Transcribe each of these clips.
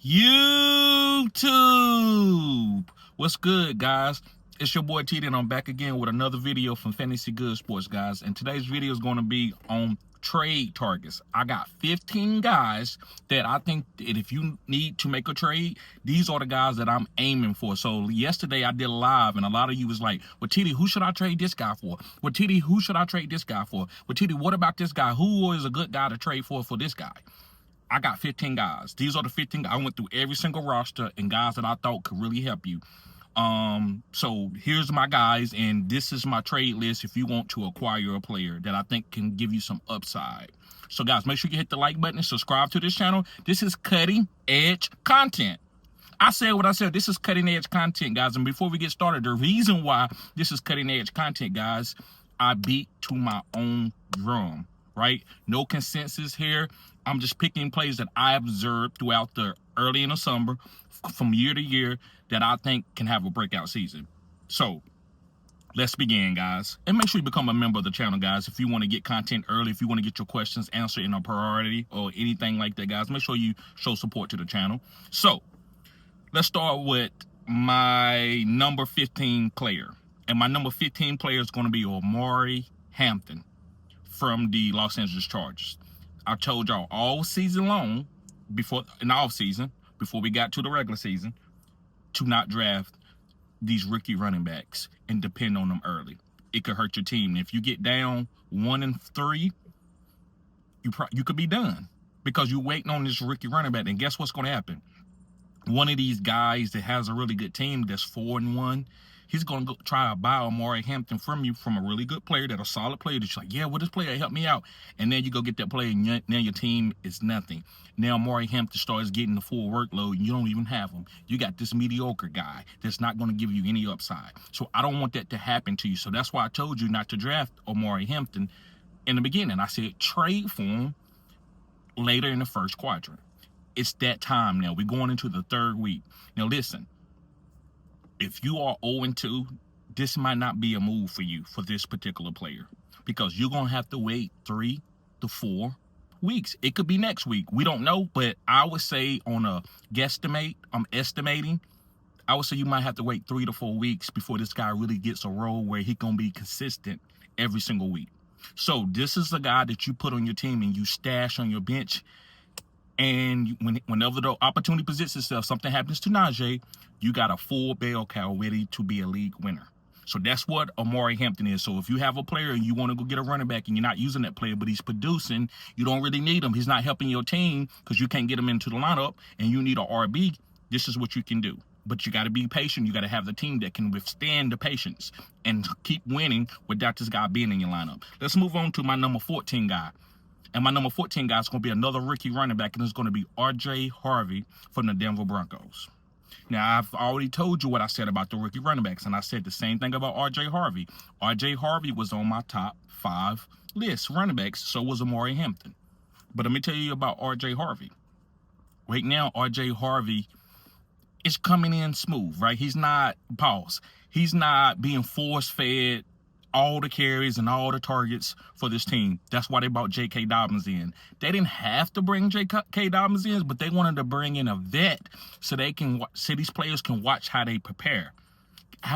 YouTube. What's good, guys? It's your boy TD, and I'm back again with another video from Fantasy Good Sports, guys. And today's video is going to be on trade targets. I got 15 guys that I think that if you need to make a trade, these are the guys that I'm aiming for. So yesterday I did a live, and a lot of you was like, well, TD, who should I trade this guy for? Well, TD, who should I trade this guy for? Well, TD, what about this guy? Who is a good guy to trade for this guy? I got 15 guys. These are the 15. I went through every single roster and guys that I thought could really help you. So here's my guys, and this is my trade list if you want to acquire a player that I think can give you some upside. So guys, make sure you hit the like button and subscribe to this channel. This is cutting edge content. I said what I said. This is cutting edge content, guys. And before we get started, the reason why this is cutting edge content, guys, I beat to my own drum, right? No consensus here. I'm just picking plays that I observed throughout the early in the summer from year to year that I think can have a breakout season. So let's begin, guys. And make sure you become a member of the channel, guys. If you want to get content early, if you want to get your questions answered in a priority or anything like that, guys, make sure you show support to the channel. So let's start with my number 15 player. And my number 15 player is going to be Omari Hampton from the Los Angeles Chargers. I told y'all all season long, before we got to the regular season, to not draft these rookie running backs and depend on them early. It could hurt your team. If you get down 1-3, you could be done because you're waiting on this rookie running back. And guess what's going to happen? One of these guys that has a really good team that's 4-1, he's going to try to buy Omari Hampton from you, from a really good player, that's a solid player, that's like, yeah, well, this player helped me out. And then you go get that player, and now your team is nothing. Now Omari Hampton starts getting the full workload, and you don't even have him. You got this mediocre guy that's not going to give you any upside. So I don't want that to happen to you. So that's why I told you not to draft Omari Hampton in the beginning. I said trade for him later in the first quadrant. It's that time now. We're going into the third week. Now listen, if you are 0-2, this might not be a move for you for this particular player because you're going to have to wait 3 to 4 weeks. It could be next week. We don't know, but I would say on a guesstimate, I'm estimating, I would say you might have to wait 3 to 4 weeks before this guy really gets a role where he's going to be consistent every single week. So this is a guy that you put on your team and you stash on your bench. And whenever the opportunity presents itself, something happens to Najee, you got a full bell cow ready to be a league winner. So that's what Omari Hampton is. So if you have a player and you want to go get a running back and you're not using that player, but he's producing, you don't really need him. He's not helping your team because you can't get him into the lineup and you need an RB. This is what you can do. But you got to be patient. You got to have the team that can withstand the patience and keep winning without this guy being in your lineup. Let's move on to my number 14 guy. And my number 14 guy is going to be another rookie running back, and it's going to be R.J. Harvey from the Denver Broncos. Now, I've already told you what I said about the rookie running backs, and I said the same thing about R.J. Harvey. R.J. Harvey was on my top 5 list running backs, so was Omari Hampton. But let me tell you about R.J. Harvey. Right now, R.J. Harvey is coming in smooth, right? He's not being force-fed all the carries and all the targets for this team. That's why they brought J.K. Dobbins in. They didn't have to bring J.K. Dobbins in, but they wanted to bring in a vet so these players can watch how they prepare.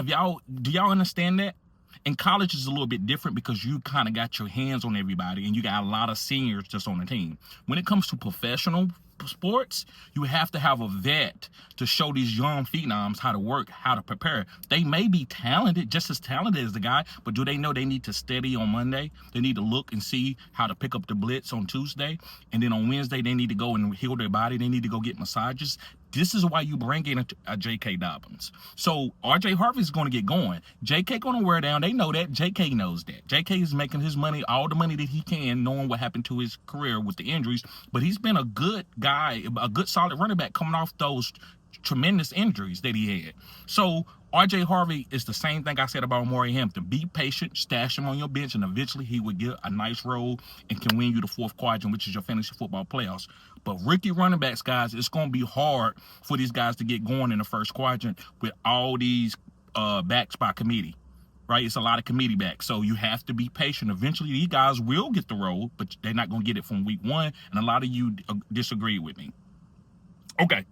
Do y'all understand that? In college is a little bit different because you kind of got your hands on everybody and you got a lot of seniors just on the team. When it comes to professional sports, you have to have a vet to show these young phenoms how to work, how to prepare. They may be talented, just as talented as the guy, but do they know they need to study on Monday? They need to look and see how to pick up the blitz on Tuesday. And then on Wednesday, they need to go and heal their body. They need to go get massages. This is why you bring in a J.K. Dobbins. So R.J. Harvey is going to get going. J.K. going to wear down. They know that. J.K. knows that. J.K. is making his money, all the money that he can, knowing what happened to his career with the injuries. But he's been a good guy, a good solid running back coming off those tremendous injuries that he had. So R.J. Harvey is the same thing I said about Omari Hampton. Be patient, stash him on your bench, and eventually he will get a nice role and can win you the 4th quadrant, which is your fantasy football playoffs. But rookie running backs, guys, it's going to be hard for these guys to get going in the 1st quadrant with all these backs by committee, right? It's a lot of committee backs. So you have to be patient. Eventually, these guys will get the role, but they're not going to get it from week 1. And a lot of you disagree with me. Okay.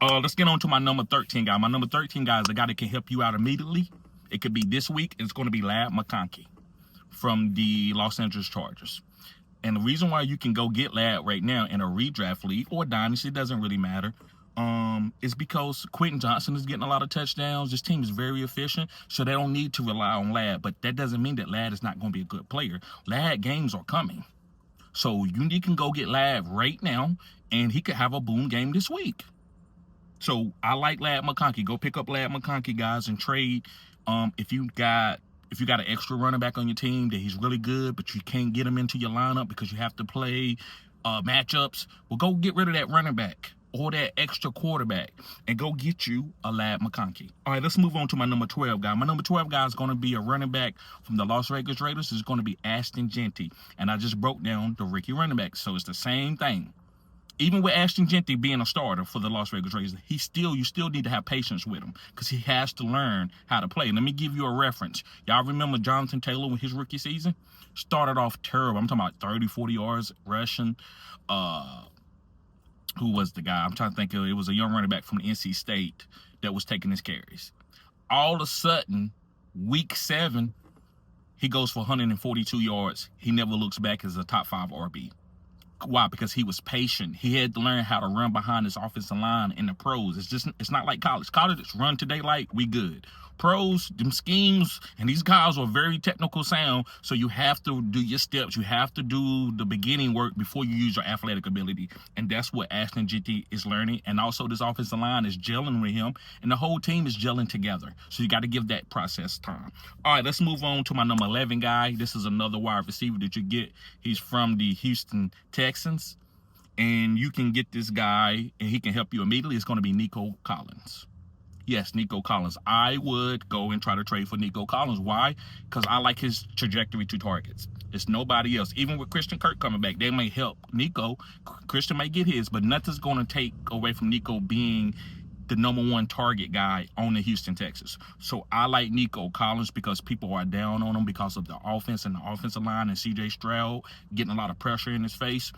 Let's get on to my number 13 guy. My number 13 guy is a guy that can help you out immediately. It could be this week. It's going to be Ladd McConkey from the Los Angeles Chargers. And the reason why you can go get Ladd right now in a redraft league or dynasty, it doesn't really matter, is because Quentin Johnson is getting a lot of touchdowns. This team is very efficient, so they don't need to rely on Ladd. But that doesn't mean that Ladd is not going to be a good player. Ladd games are coming. So you can go get Ladd right now, and he could have a boom game this week. So I like Ladd McConkey. Go pick up Ladd McConkey, guys, and trade. If you got an extra running back on your team that he's really good, but you can't get him into your lineup because you have to play matchups, well, go get rid of that running back or that extra quarterback and go get you a Ladd McConkey. All right, let's move on to my number 12 guy. My number 12 guy is going to be a running back from the Las Vegas Raiders. It's going to be Ashton Jeanty. And I just broke down the rookie running back. So it's the same thing. Even with Ashton Jeanty being a starter for the Las Vegas Raiders, you still need to have patience with him because he has to learn how to play. Let me give you a reference. Y'all remember Jonathan Taylor with his rookie season? Started off terrible. I'm talking about 30, 40 yards rushing. Who was the guy? I'm trying to think of it. It was a young running back from NC State that was taking his carries. All of a sudden, week 7, he goes for 142 yards. He never looks back as a top 5 RB. Why? Because he was patient. He had to learn how to run behind his offensive line in the pros. It's not like college. College, it's run to daylight, we good. Pros, them schemes, and these guys are very technical sound, so you have to do your steps. You have to do the beginning work before you use your athletic ability, and that's what Ashton Jeanty is learning. And also, this offensive line is gelling with him, and the whole team is gelling together. So you got to give that process time. All right, let's move on to my number 11 guy. This is another wide receiver that you get. He's from the Houston Texans, and you can get this guy, and he can help you immediately. It's going to be Nico Collins. Yes, Nico Collins. I would go and try to trade for Nico Collins. Why? Because I like his trajectory to targets. It's nobody else. Even with Christian Kirk coming back, they may help Nico. Christian may get his, but nothing's going to take away from Nico being the number 1 target guy on the Houston Texans. So I like Nico Collins because people are down on him because of the offense and the offensive line and CJ Stroud getting a lot of pressure in his face.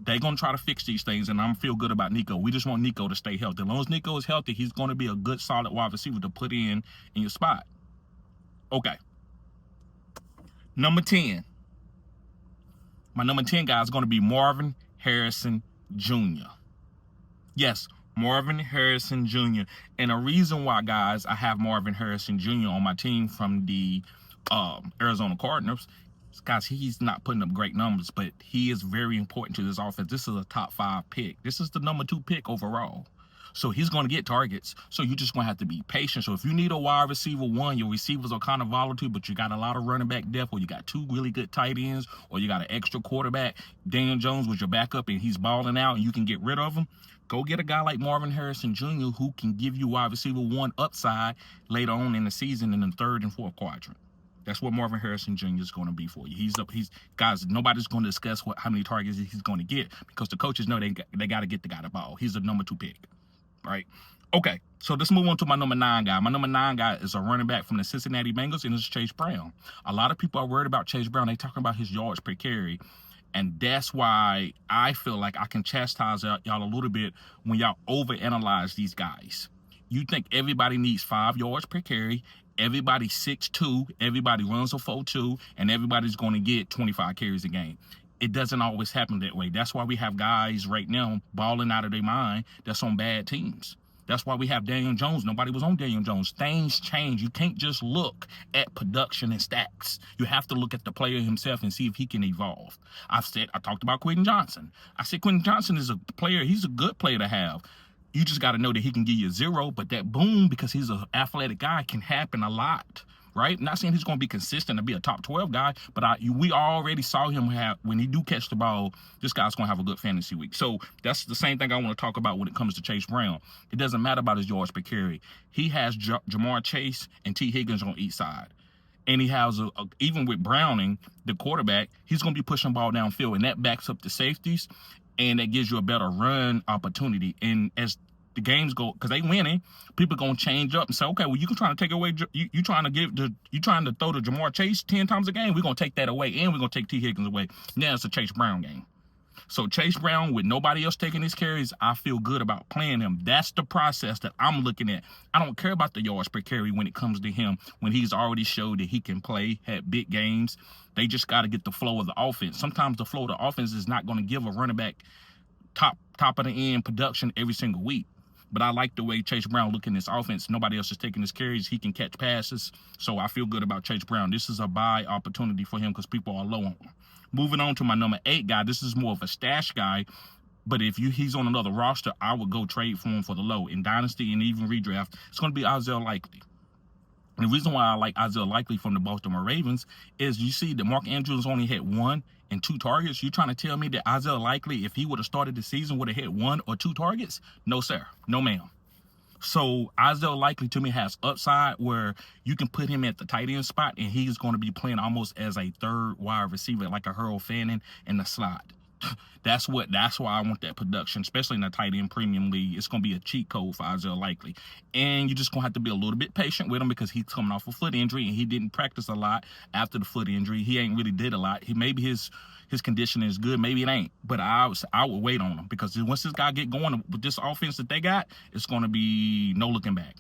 They're going to try to fix these things, and I'm feel good about Nico. We just want Nico to stay healthy. As long as Nico is healthy, he's going to be a good, solid wide receiver to put in your spot. Okay. Number 10. My number 10 guy is going to be Marvin Harrison Jr. Yes, Marvin Harrison Jr. And the reason why, guys, I have Marvin Harrison Jr. on my team from the Arizona Cardinals, guys, he's not putting up great numbers, but he is very important to this offense. This is a top 5 pick. This is the number 2 pick overall. So he's going to get targets. So you're just going to have to be patient. So if you need a wide receiver 1, your receivers are kind of volatile, but you got a lot of running back depth, or you got 2 really good tight ends, or you got an extra quarterback. Daniel Jones was your backup, and he's balling out, and you can get rid of him. Go get a guy like Marvin Harrison Jr. who can give you wide receiver 1 upside later on in the season in the 3rd and 4th quadrant. That's what Marvin Harrison Jr. is going to be for you. Guys, nobody's going to discuss how many targets he's going to get because the coaches know they got to get the guy the ball. He's the number 2 pick, right? Okay, so let's move on to my number 9 guy. My number 9 guy is a running back from the Cincinnati Bengals, and it's Chase Brown. A lot of people are worried about Chase Brown. They talking about his yards per carry, and that's why I feel like I can chastise y'all a little bit when y'all overanalyze these guys. You think everybody needs 5 yards per carry, everybody's 6'2", everybody runs a 4.2, and everybody's going to get 25 carries a game. It doesn't always happen that way. That's why we have guys right now balling out of their mind that's on bad teams. That's why we have Daniel Jones. Nobody was on Daniel Jones. Things change. You can't just look at production and stats. You have to look at the player himself and see if he can evolve. I talked about Quentin Johnson. I said Quentin Johnson is a player. He's a good player to have. You just got to know that he can give you 0, but that boom, because he's an athletic guy, can happen a lot, right? I'm not saying he's going to be consistent and be a top 12 guy, but we already saw him when he do catch the ball, this guy's going to have a good fantasy week. So that's the same thing I want to talk about when it comes to Chase Brown. It doesn't matter about his yards per carry. He has Jamar Chase and T. Higgins on each side. And he has, even with Browning, the quarterback, he's going to be pushing the ball downfield, and that backs up the safeties, and that gives you a better run opportunity. And as the games go, because they winning, people are going to change up and say, okay, well, you can try to take away, you trying to throw the Jamar Chase 10 times a game, we're going to take that away, and we're going to take T. Higgins away. Now it's a Chase Brown game. So Chase Brown, with nobody else taking his carries, I feel good about playing him. That's the process that I'm looking at. I don't care about the yards per carry when it comes to him, when he's already showed that he can play, had big games. They just got to get the flow of the offense. Sometimes the flow of the offense is not going to give a running back top of the end production every single week. But I like the way Chase Brown look in this offense. Nobody else is taking his carries. He can catch passes. So I feel good about Chase Brown. This is a buy opportunity for him because people are low on him. Moving on to my number 8 guy. This is more of a stash guy. But if he's on another roster, I would go trade for him for the low. In Dynasty and even redraft, it's going to be Isaiah Likely. And the reason why I like Isaiah Likely from the Baltimore Ravens is you see that Mark Andrews only had 1 and 2 targets. You trying to tell me that Isaiah Likely, if he would have started the season, would have had 1 or 2 targets? No, sir. No, ma'am. So Isaiah Likely to me has upside where you can put him at the tight end spot and he's going to be playing almost as a third wide receiver, like a Harold Fanning in the slot. That's why I want that production, especially in the tight end premium league. It's going to be a cheat code for Isaiah Likely. And you're just going to have to be a little bit patient with him because he's coming off a foot injury and he didn't practice a lot after the foot injury. He ain't really did a lot. Maybe his condition is good, maybe it ain't. But I would wait on him because once this guy get going with this offense that they got, it's going to be no looking back.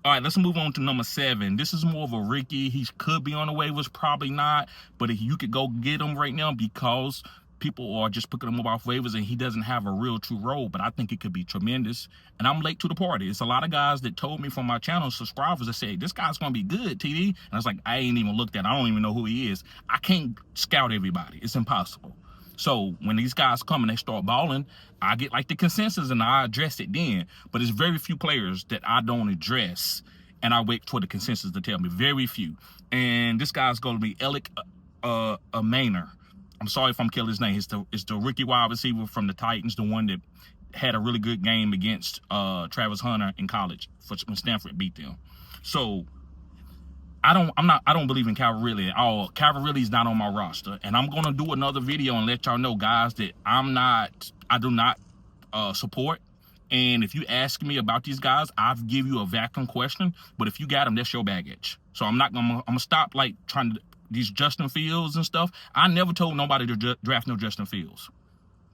All right, let's move on to number 7. This is more of a Ricky. He could be on the waivers, probably not. But if you could go get him right now because people are just picking him up off waivers and he doesn't have a real true role, but I think it could be tremendous. And I'm late to the party. It's a lot of guys that told me from my channel, subscribers, that said, this guy's going to be good, TD. And I was like, I ain't even looked at it. I don't even know who he is. I can't scout everybody. It's impossible. So when these guys come and they start balling, I get like the consensus and I address it then. But it's very few players that I don't address and I wait for the consensus to tell me. Very few. And this guy's going to be Alec Maynor. I'm sorry if I'm killing his name. It's the rookie wide receiver from the Titans, the one that had a really good game against Travis Hunter in college when Stanford beat them. So I don't believe in Calvin Ridley at all. Calvin Ridley's not on my roster, and I'm gonna do another video and let y'all know, guys, that I do not support. And if you ask me about these guys, I'll give you a vacuum question. But if you got them, that's your baggage. So I'm gonna stop like trying to. These Justin Fields and stuff. I never told nobody to draft no Justin Fields.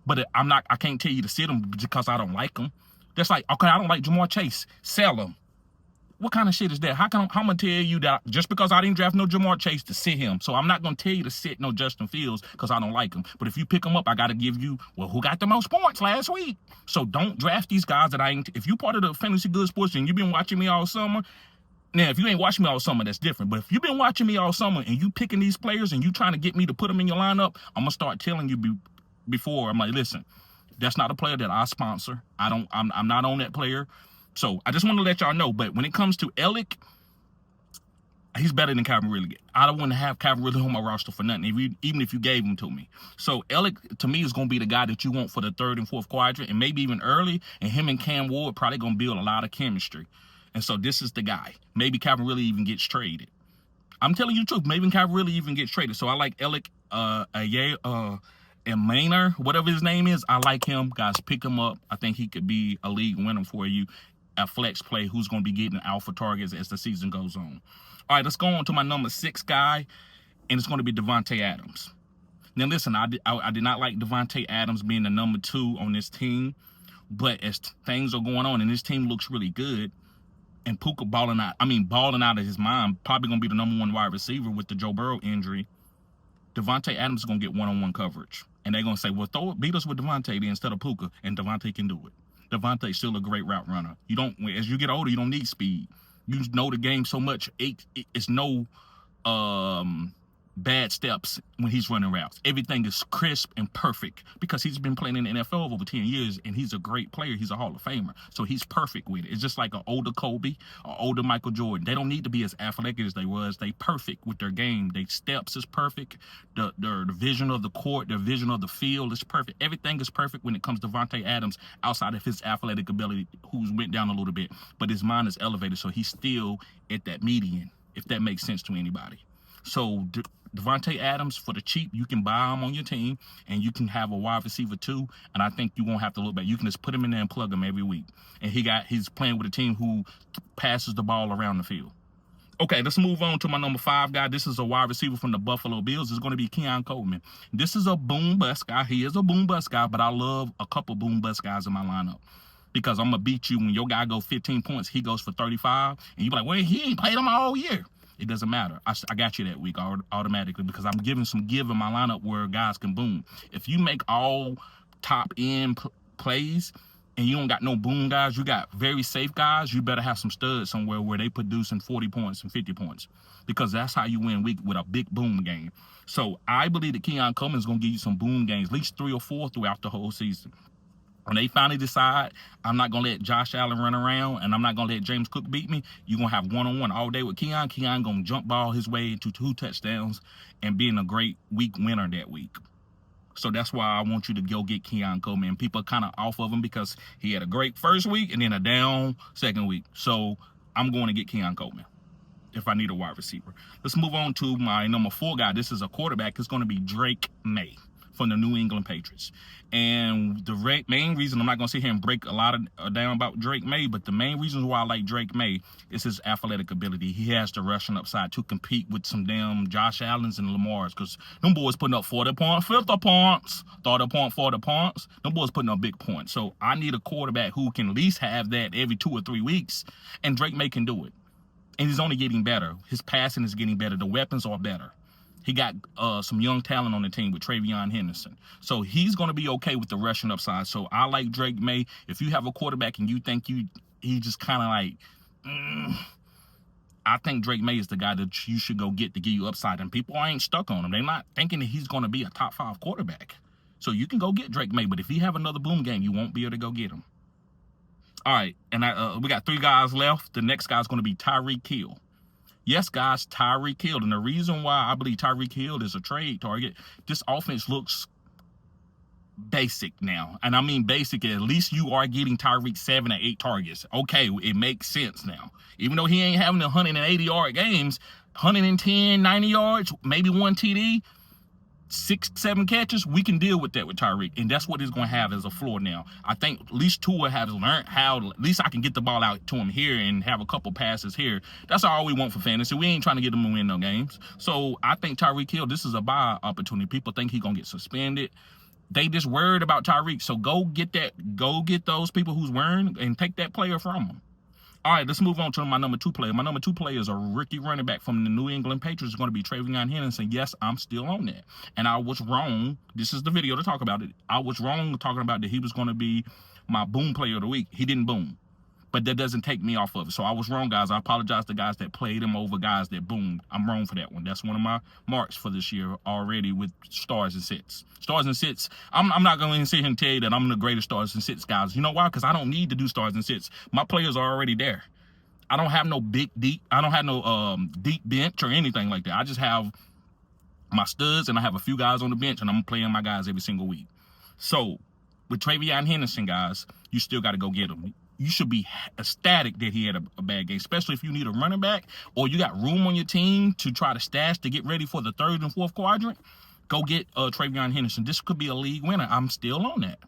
But I can't tell you to sit them because I don't like them. That's like, okay, I don't like Jamar Chase. Sell him. What kind of shit is that? How I'm going to tell you that just because I didn't draft no Jamar Chase to sit him? So I'm not going to tell you to sit no Justin Fields because I don't like him. But if you pick him up, I got to give you, well, who got the most points last week? So don't draft these guys that I ain't. If you part of the Fantasy Good Sports and you've been watching me all summer, now, if you ain't watching me all summer, that's different. But if you've been watching me all summer and you picking these players and you trying to get me to put them in your lineup, I'm going to start telling you before. I'm like, listen, that's not a player that I sponsor. I'm not on that player. So I just want to let y'all know. But when it comes to Alec, he's better than Calvin Ridley. I don't want to have Calvin Ridley on my roster for nothing, even if you gave him to me. So Alec, to me, is going to be the guy that you want for the 3rd and 4th quadrant and maybe even early. And him and Cam Ward probably going to build a lot of chemistry. And so this is the guy. Maybe Calvin Ridley even gets traded. I'm telling you the truth. Maybe Calvin Ridley even gets traded. So I like Alec Maynor, whatever his name is. I like him. Guys, pick him up. I think he could be a league winner for you. A flex play who's going to be getting alpha targets as the season goes on. All right, let's go on to my number 6 guy, and it's going to be Davante Adams. Now, listen, I did not like Davante Adams being the number 2 on this team, but as things are going on and this team looks really good, and Puka balling out of his mind, probably going to be the number 1 wide receiver with the Joe Burrow injury, Davante Adams is going to get one-on-one coverage. And they're going to say, well, beat us with Davante instead of Puka, and Davante can do it. Davante's still a great route runner. As you get older, you don't need speed. You know the game so much. It's no bad steps when he's running routes. Everything is crisp and perfect because he's been playing in the NFL over 10 years and he's a great player. He's a Hall of Famer. So he's perfect with it. It's just like an older Kobe or older Michael Jordan. They don't need to be as athletic as they was. They perfect with their game. Their steps is perfect. The vision of the court, their vision of the field is perfect. Everything is perfect when it comes to Davante Adams outside of his athletic ability, who's went down a little bit. But his mind is elevated, so he's still at that median, if that makes sense to anybody. So Davante Adams, for the cheap, you can buy him on your team, and you can have a wide receiver too. And I think you won't have to look back. You can just put him in there and plug him every week. And he's playing with a team who passes the ball around the field. Okay, let's move on to my number 5 guy. This is a wide receiver from the Buffalo Bills. It's going to be Keon Coleman. This is a boom bust guy. He is a boom bust guy, but I love a couple boom bust guys in my lineup because I'm going to beat you when your guy goes 15 points, he goes for 35, and you be like, well, he ain't played them all year. It doesn't matter. I got you that week automatically because I'm giving some give in my lineup where guys can boom. If you make all top end plays and you don't got no boom guys, you got very safe guys, you better have some studs somewhere where they producing 40 points and 50 points because that's how you win week with a big boom game. So I believe that Keon Coleman is going to give you some boom games, at least 3 or 4 throughout the whole season. When they finally decide I'm not going to let Josh Allen run around and I'm not going to let James Cook beat me, you're going to have one-on-one all day with Keon. Keon going to jump ball his way into 2 touchdowns and being a great week winner that week. So that's why I want you to go get Keon Coleman. People are kind of off of him because he had a great first week and then a down second week. So I'm going to get Keon Coleman if I need a wide receiver. Let's move on to my number 4 guy. This is a quarterback. It's going to be Drake May from the New England Patriots. And the main reason, I'm not going to sit here and break a lot of down about Drake May, but the main reason why I like Drake May is his athletic ability. He has the rushing upside to compete with some damn Josh Allens and Lamars because them boys putting up 40 points, 50 points, 30 points, 40 points. Them boys putting up big points. So I need a quarterback who can at least have that every 2 or 3 weeks, and Drake May can do it. And he's only getting better. His passing is getting better. The weapons are better. He got some young talent on the team with Travion Henderson. So he's going to be okay with the rushing upside. So I like Drake May. If you have a quarterback and you think he just kind of like, I think Drake May is the guy that you should go get to give you upside. And people ain't stuck on him. They're not thinking that he's going to be a top 5 quarterback. So you can go get Drake May. But if he have another boom game, you won't be able to go get him. All right. And we got 3 guys left. The next guy's going to be Tyreek Hill. Yes, guys, Tyreek Hill. And the reason why I believe Tyreek Hill is a trade target, this offense looks basic now. And I mean basic, at least you are getting Tyreek 7 or 8 targets. Okay, it makes sense now. Even though he ain't having 180-yard games, 110, 90 yards, maybe 1 TD, 6, 7 catches, we can deal with that with Tyreek. And that's what he's going to have as a floor now. I think at least Tua has learned how, at least I can get the ball out to him here and have a couple passes here. That's all we want for fantasy. We ain't trying to get him to win no games. So I think Tyreek Hill, this is a buy opportunity. People think he's going to get suspended. They just worried about Tyreek. So go get that. Go get those people who's worrying and take that player from them. All right, let's move on to my number 2 player. My number 2 player is a rookie running back from the New England Patriots. It's going to be Travion Henderson. Yes, I'm still on that. And I was wrong. This is the video to talk about it. I was wrong talking about that he was going to be my boom player of the week. He didn't boom. But that doesn't take me off of it. So I was wrong, guys. I apologize to guys that played him over guys that boomed. I'm wrong for that one. That's one of my marks for this year already with stars and sits. Stars and sits. I'm not going to sit here and tell you that I'm the greatest stars and sits, guys. You know why? Because I don't need to do stars and sits. My players are already there. I don't have no I don't have no deep bench or anything like that. I just have my studs and I have a few guys on the bench and I'm playing my guys every single week. So with Travion Henderson, guys, you still got to go get him. You should be ecstatic that he had a bad game, especially if you need a running back or you got room on your team to try to stash to get ready for the 3rd and 4th quadrant. Go get Travion Henderson. This could be a league winner. I'm still on that.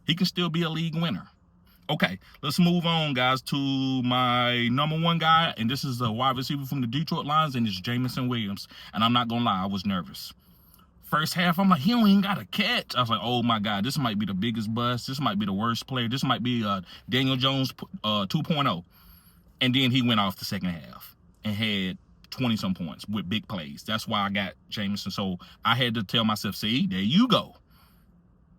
He can still be a league winner. Okay, let's move on, guys, to my number 1 guy, and this is a wide receiver from the Detroit Lions, and it's Jameson Williams. And I'm not going to lie, I was nervous. First half, I'm like, he don't even got a catch. I was like, oh, my God, this might be the biggest bust. This might be the worst player. This might be Daniel Jones 2.0. And then he went off the second half and had 20-some points with big plays. That's why I got Jameson. So I had to tell myself, see, there you go.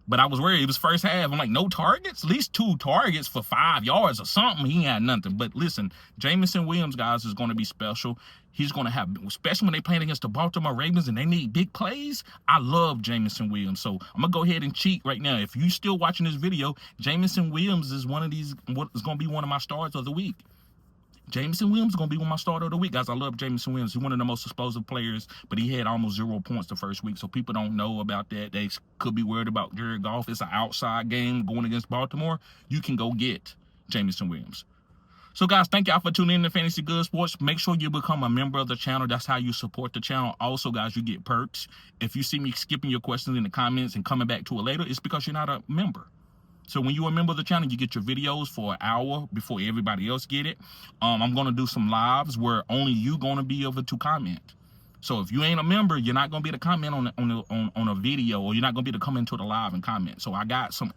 But I was worried. It was first half. I'm like, no targets? At least 2 targets for 5 yards or something. He had nothing. But listen, Jameson Williams, guys, is going to be special. He's going to have, especially when they playing against the Baltimore Ravens and they need big plays. I love Jameson Williams. So I'm going to go ahead and cheat right now. If you still watching this video, Jameson Williams is what is going to be one of my stars of the week. Jameson Williams is going to be one of my starter of the week. Guys, I love Jameson Williams. He's one of the most explosive players, but he had almost 0 points the first week, so people don't know about that. They could be worried about Jared Goff. It's an outside game going against Baltimore. You can go get Jameson Williams. So, guys, thank y'all for tuning in to Fantasy Good Sports. Make sure you become a member of the channel. That's how you support the channel. Also, guys, you get perks. If you see me skipping your questions in the comments and coming back to it later, it's because you're not a member. So when you're a member of the channel, you get your videos for an hour before everybody else get it. I'm gonna do some lives where only you gonna be able to comment. So if you ain't a member, you're not gonna be able to comment on a video, or you're not gonna be able to come into the live and comment. So I got some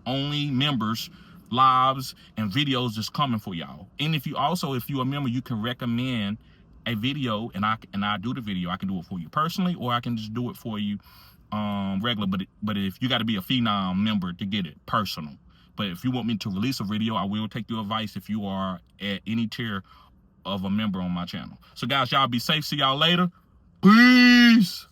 only members lives and videos just coming for y'all. And if you're a member, you can recommend a video, and I do the video. I can do it for you personally, or I can just do it for you regular. But if you got to be a phenom member to get it personal. But if you want me to release a video, I will take your advice if you are at any tier of a member on my channel. So guys, y'all be safe. See y'all later. Peace.